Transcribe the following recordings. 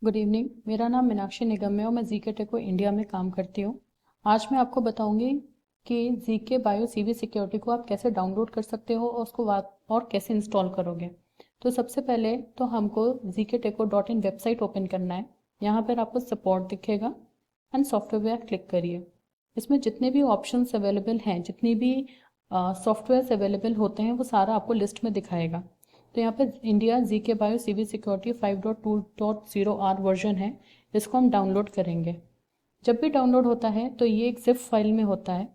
Good evening. मेरा नाम मीनाक्षी निगम है और मैं जीके टेको इंडिया में काम करती हूँ। आज मैं आपको बताऊंगी कि जीके बायो सीवी सिक्योरिटी को आप कैसे डाउनलोड कर सकते हो और उसको और कैसे इंस्टॉल करोगे। तो सबसे पहले तो हमको zkteco.in वेबसाइट ओपन करना है। यहाँ पर आपको सपोर्ट दिखेगा एंड सॉफ्टवेयर क्लिक करिए। इसमें जितने भी ऑप्शंस अवेलेबल हैं, जितनी भी सॉफ्टवेयर अवेलेबल होते हैं, वो सारा आपको लिस्ट में दिखाएगा। तो यहाँ पे India GK bio CV security 5.2.0 R version है, इसको हम डाउनलोड करेंगे। जब भी डाउनलोड होता है तो ये एक जिप फाइल में होता है।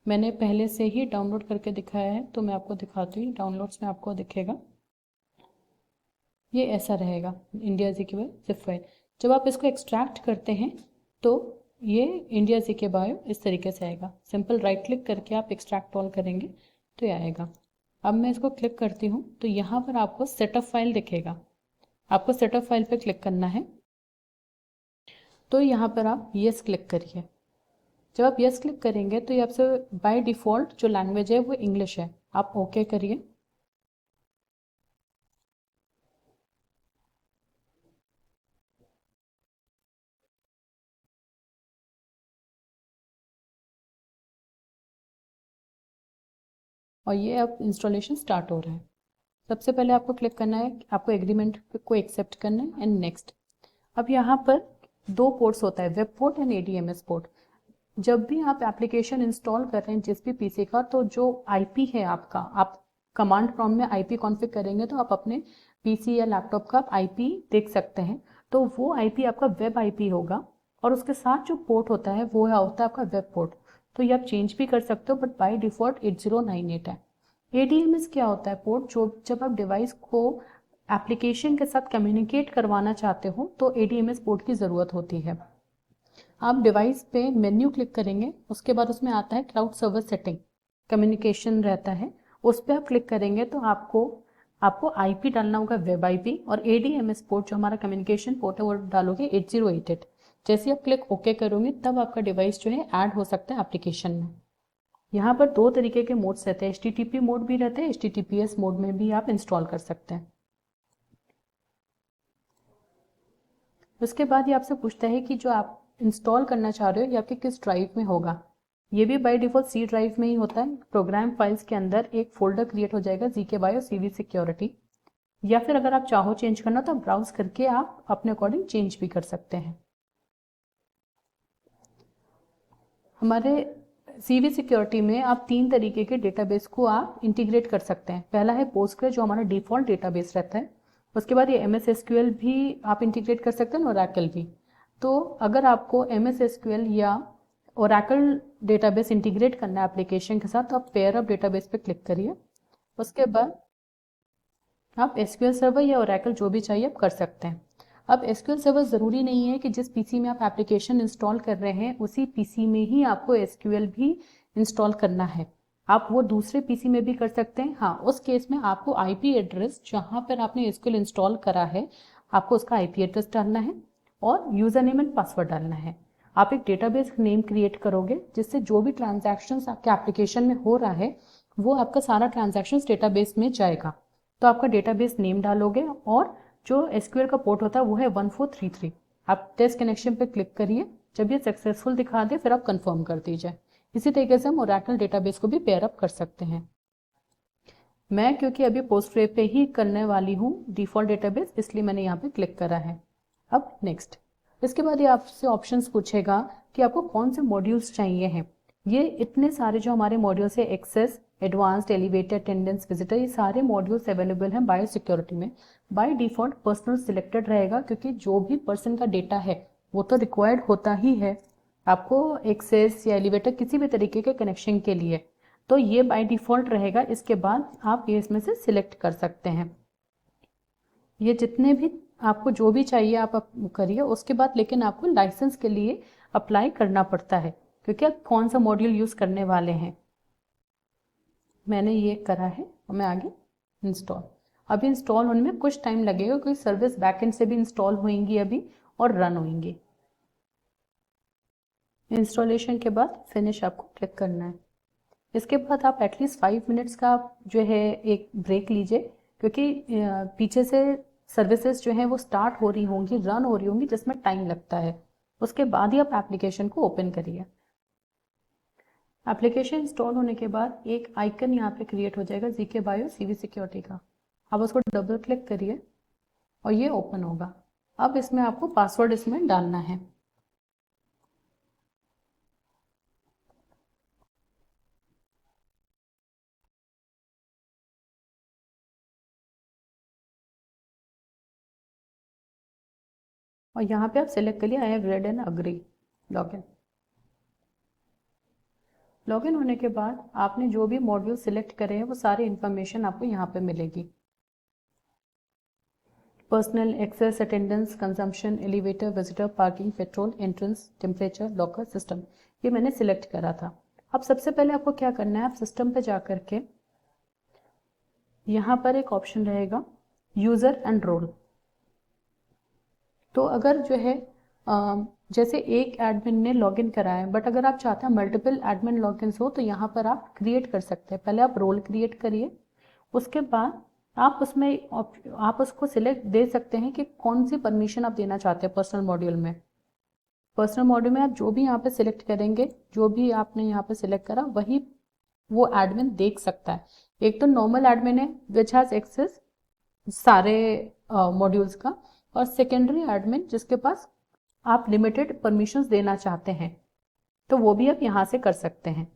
मैंने पहले से ही डाउनलोड करके दिखाया है, तो मैं आपको दिखाती हूँ। डाउनलोड्स में आपको दिखेगा, ये ऐसा रहेगा India GK bio zip file. जब आप इसको एक्सट्रैक्ट करते हैं तो ये इंडिया जीके बायो इस तरीके से आएगा। सिंपल राइट क्लिक करके आप एक्सट्रैक्ट ऑल करेंगे तो ये आएगा। अब मैं इसको क्लिक करती हूँ तो यहाँ पर आपको सेटअप फाइल दिखेगा। आपको सेटअप फाइल पे क्लिक करना है। तो यहाँ पर आप यस क्लिक करिए। जब आप यस क्लिक करेंगे तो ये आपसे बाय डिफ़ॉल्ट जो लैंग्वेज है वो इंग्लिश है, आप ओके करिए। और ये अब इंस्टॉलेशन स्टार्ट हो रहा है। सबसे पहले आपको क्लिक करना है, आपको एग्रीमेंट को एक्सेप्ट करना है एंड नेक्स्ट। अब यहाँ पर दो पोर्ट्स होता है, वेब पोर्ट एंड एडीएमएस पोर्ट। जब भी आप एप्लीकेशन इंस्टॉल कर रहे हैं जिस भी पीसी का, तो जो आईपी है आपका, आप कमांड प्रॉम्प्ट में आईपी कॉन्फ़िग करेंगे तो आप अपने पीसी या लैपटॉप का आईपी देख सकते हैं। तो वो आईपी आपका वेब आईपी होगा और उसके साथ जो पोर्ट होता है वो होता है आपका वेब पोर्ट। तो ये आप चेंज भी कर सकते हो, बट बाय डिफ़ॉल्ट 8098 है। एडीएमएस क्या होता है? पोर्ट जो जब आप डिवाइस को एप्लीकेशन के साथ कम्युनिकेट करवाना चाहते हो तो एडीएमएस पोर्ट की ज़रूरत होती है। आप डिवाइस पे मेन्यू क्लिक करेंगे, उसके बाद उसमें आता है क्लाउड सर्वर सेटिंग, कम्युनिकेशन रहता है, उस पर आप क्लिक करेंगे तो आपको आपको आईपी डालना होगा, वेब आईपी, और एडीएमएस पोर्ट जो हमारा कम्युनिकेशन पोर्ट है वो डालोगे 8088। जैसे आप क्लिक ओके करोगे तब आपका डिवाइस जो है ऐड हो सकता है एप्लीकेशन में। यहाँ पर दो तरीके के मोड्स रहते हैं, HTTP मोड भी रहते हैं, HTTPS मोड में भी आप इंस्टॉल कर सकते हैं। उसके बाद ये आपसे पूछता है कि जो आप इंस्टॉल करना चाह रहे हो ये आपके किस ड्राइव में होगा। ये भी बाय डिफ़ॉल्ट सी ड्राइव में ही होता है। प्रोग्राम फाइल्स के अंदर एक फोल्डर क्रिएट हो जाएगा जीके बायो सीवी सिक्योरिटी, या फिर अगर आप चाहो चेंज करना तो ब्राउज करके आप अपने अकॉर्डिंग चेंज भी कर सकते हैं। हमारे सीवी सिक्योरिटी में आप तीन तरीके के डेटाबेस को आप इंटीग्रेट कर सकते हैं। पहला है पोस्टग्रे जो हमारा डिफ़ॉल्ट डेटाबेस रहता है। उसके बाद ये एमएस एसक्यूएल भी आप इंटीग्रेट कर सकते हैं, ओरेकल भी। तो अगर आपको एमएस एसक्यूएल या ओरेकल डेटाबेस इंटीग्रेट करना है एप्लीकेशन के साथ तो आप पेयर अप डेटाबेस पे क्लिक करिए। उसके बाद आप एसक्यूएल सर्वर या ओरेकल जो भी चाहिए आप कर सकते हैं। अब एसक्यूएल सर्वर ज़रूरी नहीं है कि जिस पीसी में आप एप्लीकेशन इंस्टॉल कर रहे हैं उसी पीसी में ही आपको एसक्यूएल भी इंस्टॉल करना है। आप वो दूसरे पीसी में भी कर सकते हैं। हाँ, उस केस में आपको आईपी एड्रेस जहाँ पर आपने एसक्यूएल इंस्टॉल करा है आपको उसका आईपी एड्रेस डालना है और यूज़र नेम एंड पासवर्ड डालना है। आप एक डेटाबेस नेम क्रिएट करोगे जिससे जो भी ट्रांजैक्शंस आपके एप्लीकेशन में हो रहा है वो आपका सारा ट्रांजैक्शंस डेटाबेस में जाएगा। तो आपका डेटाबेस नेम डालोगे और जो एसक्यूएल का पोर्ट होता है वो है 1433। आप टेस्ट कनेक्शन पे क्लिक करिए, जब ये सक्सेसफुल दिखा दे फिर आप कंफर्म कर दीजिए। इसी तरीके से हम ओरेकल डेटाबेस को भी पेयर अप कर सकते हैं। मैं क्योंकि अभी पोस्टग्रे पे ही करने वाली हूँ डिफ़ॉल्ट डेटाबेस, इसलिए मैंने यहाँ पे क्लिक करा है। अब नेक्स्ट। इसके बाद ये आपसे ऑप्शंस पूछेगा कि आपको कौन से मॉड्यूल्स चाहिए हैं। ये इतने सारे जो हमारे मॉड्यूल्स है, access, advanced, elevated, attendance, visitor, ये सारे मॉड्यूल्स अवेलेबल हैं बायो सिक्योरिटी में। बाय डिफ़ॉल्ट पर्सनल सिलेक्टेड रहेगा क्योंकि जो भी पर्सन का डेटा है वो तो रिक्वायर्ड होता ही है आपको एक्सेस या एलिवेटर किसी भी तरीके के कनेक्शन के लिए, तो ये बाय डिफ़ॉल्ट रहेगा। इसके बाद आप ये इसमें से सिलेक्ट कर सकते हैं। ये जितने भी आपको जो भी चाहिए आप करिए। उसके बाद लेकिन आपको लाइसेंस के लिए अप्लाई करना पड़ता है क्योंकि आप कौन सा मॉड्यूल यूज़ करने वाले हैं। मैंने ये करा है और मैं आगे इंस्टॉल। अभी इंस्टॉल होने में कुछ टाइम लगेगा क्योंकि सर्विस बैकएंड से भी इंस्टॉल होंगी अभी और रन होंगी। इंस्टॉलेशन के बाद फिनिश आपको क्लिक करना है। इसके बाद आप एटलीस्ट 5 मिनट्स का जो है एक ब्रेक लीजिए क्योंकि पीछे से सर्विसेज जो हैं वो स्टार्ट हो रही होंगी, रन हो रही होंगी, जिसमें टाइम लगता है। उसके बाद ही आप एप्लीकेशन को ओपन करिए। एप्लीकेशन इंस्टॉल होने के बाद एक आइकन यहाँ पे क्रिएट हो जाएगा जीके बायो सीवी सिक्योरिटी का, आप उसको डबल क्लिक करिए और ये ओपन होगा। अब इसमें आपको पासवर्ड इसमें डालना है। और यहाँ पे आप सिलेक्ट करिए I have read and agree, login. Login होने के बाद आपने जो भी मॉड्यूल सिलेक्ट करे हैं वो सारी इन्फॉर्मेशन आपको यहाँ पे मिलेगी। Personal access, attendance, consumption, elevator, visitor, parking, patrol, entrance, temperature, locker, system, ये मैंने सिलेक्ट करा था। अब सबसे पहले आपको क्या करना है, आप सिस्टम पे जा करके यहाँ पर एक ऑप्शन रहेगा यूज़र एंड रोल। तो अगर जो है जैसे एक एडमिन ने लॉगिन करा है, बट अगर आप चाहते हैं मल्टीपल एडमिन लॉगिन हो तो यहाँ पर आप क्रिएट कर सकते हैं। पहले आप रोल क्रिएट करिए, उसके बाद आप उसमें आप उसको सिलेक्ट दे सकते हैं कि कौन सी परमिशन आप देना चाहते हैं पर्सनल मॉड्यूल में। पर्सनल मॉड्यूल में आप जो भी यहाँ पे सिलेक्ट करेंगे, जो भी आपने यहाँ पे सिलेक्ट करा वही वो एडमिन देख सकता है। एक तो नॉर्मल एडमिन है विच हैज़ एक्सेस सारे मॉड्यूल्स का, और सेकेंडरी एडमिन जिसके पास आप लिमिटेड परमिशंस देना चाहते हैं, तो वो भी आप यहाँ से कर सकते हैं।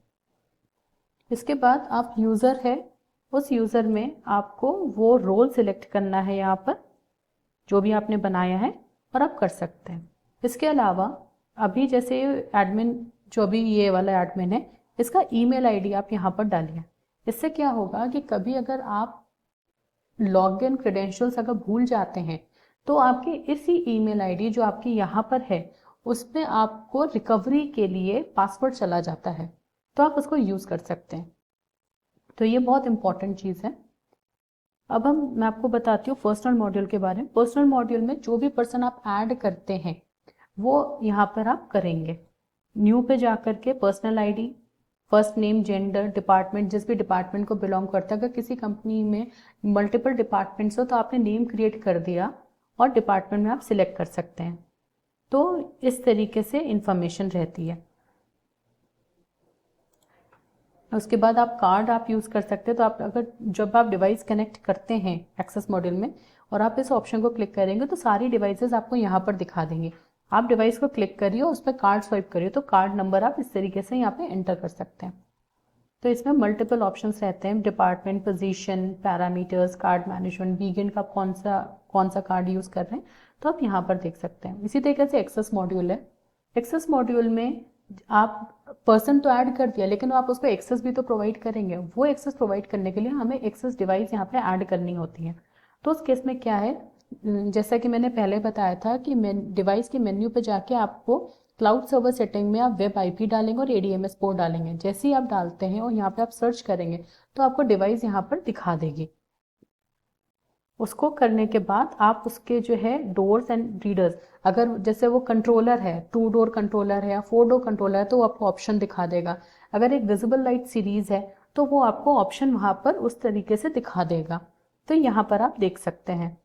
इसके बाद आप यूज़र है, उस यूज़र में आपको वो रोल सिलेक्ट करना है यहाँ पर जो भी आपने बनाया है, और आप कर सकते हैं। इसके अलावा अभी जैसे एडमिन जो भी ये वाला एडमिन है, इसका ईमेल आईडी आप यहाँ पर डालिए। इससे क्या होगा कि कभी अगर आप लॉगिन क्रेडेंशियल्स अगर भूल जाते हैं तो आपके इसी ईमेल आईडी जो आपकी यहाँ पर है उसमें आपको रिकवरी के लिए पासवर्ड चला जाता है, तो आप उसको यूज़ कर सकते हैं। तो ये बहुत इंपॉर्टेंट चीज़ है। अब मैं आपको बताती हूँ पर्सनल मॉड्यूल के बारे में। पर्सनल मॉड्यूल में जो भी पर्सन आप ऐड करते हैं वो यहाँ पर आप करेंगे। न्यू पे जा करके personal ID, first name, gender, department, जिस भी डिपार्टमेंट को बिलोंग करता है। अगर किसी कंपनी में मल्टीपल डिपार्टमेंट्स हो तो आपने नेम क्रिएट कर दिया और डिपार्टमेंट में आप सिलेक्ट कर सकते हैं। तो इस तरीके से इंफॉर्मेशन रहती है। उसके बाद आप कार्ड आप यूज़ कर सकते हैं। तो आप अगर जब आप डिवाइस कनेक्ट करते हैं एक्सेस मॉड्यूल में और आप इस ऑप्शन को क्लिक करेंगे तो सारी डिवाइसेस आपको यहाँ पर दिखा देंगे। आप डिवाइस को क्लिक करिए और उस पर कार्ड स्वाइप करिए तो कार्ड नंबर आप इस तरीके से यहाँ पे एंटर कर सकते हैं। तो इसमें मल्टीपल ऑप्शंस रहते हैं, department, position, parameters, card management, Wiegand का कौन सा कार्ड यूज़ कर रहे हैं, तो आप यहाँ पर देख सकते हैं। इसी तरीके से एक्सेस मॉड्यूल है। एक्सेस मॉड्यूल में आप पर्सन तो ऐड कर दिया, लेकिन आप उसको एक्सेस भी तो प्रोवाइड करेंगे। वो एक्सेस प्रोवाइड करने के लिए हमें एक्सेस डिवाइस यहाँ पे ऐड करनी होती है। तो उस केस में क्या है, जैसा कि मैंने पहले बताया था कि डिवाइस के मेन्यू पे जाके आपको क्लाउड सर्वर सेटिंग में आप वेब आईपी डालेंगे और एडीएमएस पोर्ट डालेंगे। जैसे ही आप डालते हैं और यहाँ पे आप सर्च करेंगे तो आपको डिवाइस यहाँ पर दिखा देगी। उसको करने के बाद आप उसके जो है डोर्स एंड रीडर्स, अगर जैसे वो कंट्रोलर है, 2 डोर कंट्रोलर है या 4 डोर कंट्रोलर है तो वो आपको ऑप्शन दिखा देगा। अगर एक विजिबल लाइट सीरीज है तो वो आपको ऑप्शन वहाँ पर उस तरीके से दिखा देगा। तो यहाँ पर आप देख सकते हैं।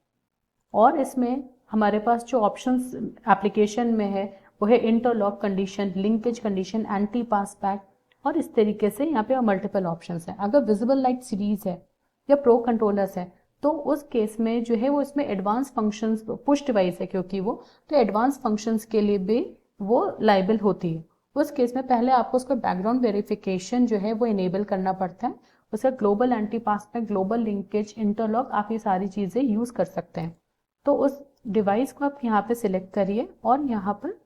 और इसमें हमारे पास जो ऑप्शंस एप्लीकेशन में है वो है interlock condition, linkage condition, anti pass back, और इस तरीके से यहाँ पे मल्टीपल ऑप्शंस हैं। अगर विजिबल लाइट सीरीज है या प्रो कंट्रोलर्स है तो उस केस में जो है वो इसमें एडवांस फंक्शंस, पुश डिवाइस है क्योंकि वो, तो एडवांस फंक्शंस के लिए भी वो लाइबल होती है। उस केस में पहले आपको उसका बैकग्राउंड वेरिफिकेशन जो है वो इनेबल करना पड़ता है। उसका global anti pass back, global linkage, interlock, आप ये सारी चीज़ें यूज़ कर सकते हैं। तो उस डिवाइस को आप यहाँ पे सिलेक्ट करिए और यहाँ पर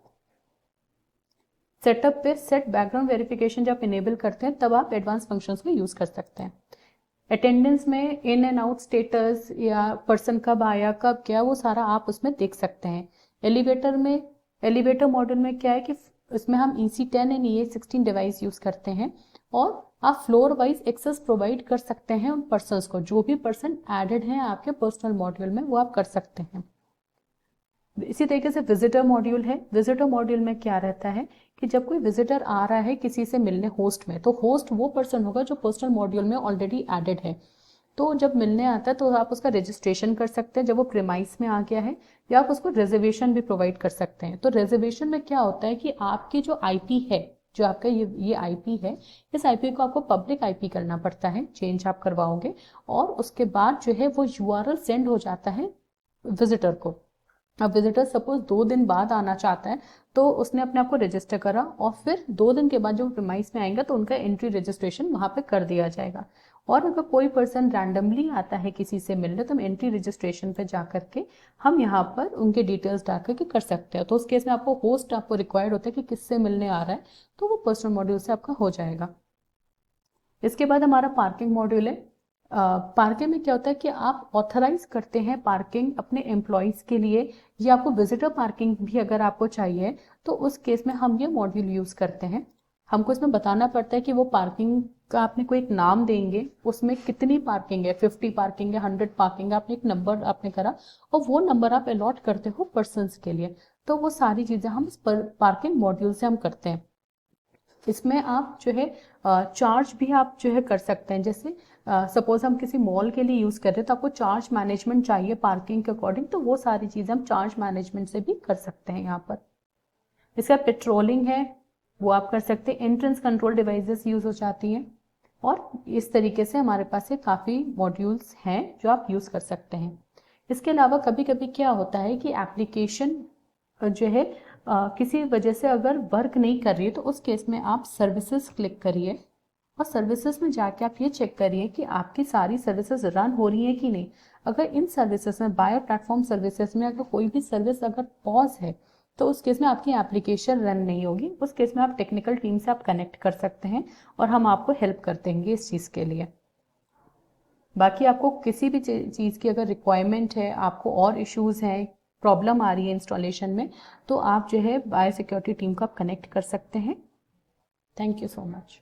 सेटअप पे सेट बैकग्राउंड वेरिफिकेशन जब इनेबल करते हैं तब आप एडवांस फंक्शंस को यूज़ कर सकते हैं। अटेंडेंस में इन एंड आउट स्टेटस या पर्सन कब आया कब गया वो सारा आप उसमें देख सकते हैं। एलिवेटर में, एलिवेटर मॉडल में क्या है कि इसमें हम EC10 and EA16 device use करते हैं और आप फ्लोर वाइज एक्सेस प्रोवाइड कर सकते हैं उन पर्सनस को। जो भी पर्सन एडेड हैं आपके पर्सनल मॉड्यूल में वो आप कर सकते हैं। इसी तरीके से विजिटर मॉड्यूल है। विजिटर मॉड्यूल में क्या रहता है कि जब कोई विजिटर आ रहा है किसी से मिलने होस्ट में, तो होस्ट वो पर्सन होगा जो पर्सनल मॉड्यूल में ऑलरेडी एडेड है। तो जब मिलने आता है तो आप उसका रजिस्ट्रेशन कर सकते हैं जब वो प्रीमाइस में आ गया है, या आप उसको रिजर्वेशन भी प्रोवाइड कर सकते हैं। तो रिजर्वेशन में क्या होता है कि आपकी जो आईपी है, जो आपका ये आईपी है, इस आईपी को आपको पब्लिक आईपी करना पड़ता है, चेंज आप करवाओगे, और उसके बाद जो है वो यूआरएल सेंड हो जाता है विजिटर को। अब विजिटर सपोज 2 दिन बाद आना चाहता है तो उसने अपने आप को रजिस्टर करा, और फिर 2 दिन के बाद जब प्रीमाइस में आएंगे तो उनका एंट्री रजिस्ट्रेशन वहां पे कर दिया जाएगा। और अगर कोई पर्सन रैंडमली आता है किसी से मिलने, तो हम एंट्री रजिस्ट्रेशन पे जा करके हम यहाँ पर उनके डिटेल्स डाल करके कर सकते हैं। तो उस केस में आपको होस्ट आपको रिक्वायर्ड होता है कि किससे मिलने आ रहा है, तो वो पर्सनल मॉड्यूल से आपका हो जाएगा। इसके बाद हमारा पार्किंग मॉड्यूल है। पार्किंग में क्या होता है कि आप ऑथराइज करते हैं पार्किंग अपने एम्प्लॉयज के लिए, या आपको विजिटर पार्किंग भी अगर आपको चाहिए तो उस केस में हम ये मॉड्यूल यूज करते हैं। हमको इसमें बताना पड़ता है कि वो पार्किंग का आपने कोई एक नाम देंगे, उसमें कितनी पार्किंग है, 50 पार्किंग है, 100 पार्किंग है, आपने एक नंबर आपने करा और वो नंबर आप अलॉट करते हो पर्सन्स के लिए। तो वो सारी चीजें हम इस पार्किंग मॉड्यूल से हम करते हैं। इसमें आप जो है चार्ज भी आप जो है कर सकते हैं। जैसे सपोज हम किसी मॉल के लिए यूज कर रहे हैं तो आपको चार्ज मैनेजमेंट चाहिए पार्किंग के अकॉर्डिंग, तो वो सारी चीजें हम चार्ज मैनेजमेंट से भी कर सकते हैं यहाँ पर। इसका पेट्रोलिंग है वो आप कर सकते हैं, एंट्रेंस कंट्रोल डिवाइसेस यूज हो जाती हैं, और इस तरीके से हमारे पास ये काफ़ी मॉड्यूल्स हैं जो आप यूज़ कर सकते हैं। इसके अलावा कभी कभी क्या होता है कि एप्लीकेशन जो है किसी वजह से अगर वर्क नहीं कर रही है, तो उस केस में आप सर्विसेज क्लिक करिए और सर्विसेज में जाके आप ये चेक करिए कि आपकी सारी सर्विसेज रन हो रही है कि नहीं। अगर इन सर्विसेज में, बायो प्लेटफॉर्म सर्विसेज में अगर कोई भी सर्विस अगर पॉज है, तो उस केस में आपकी एप्लीकेशन रन नहीं होगी। उस केस में आप टेक्निकल टीम से आप कनेक्ट कर सकते हैं और हम आपको हेल्प कर देंगे इस चीज़ के लिए। बाकी आपको किसी भी चीज़ की अगर रिक्वायरमेंट है, आपको और इश्यूज़ हैं, प्रॉब्लम आ रही है इंस्टॉलेशन में, तो आप जो है बायो सिक्योरिटी टीम को आप कनेक्ट कर सकते हैं। Thank you so much.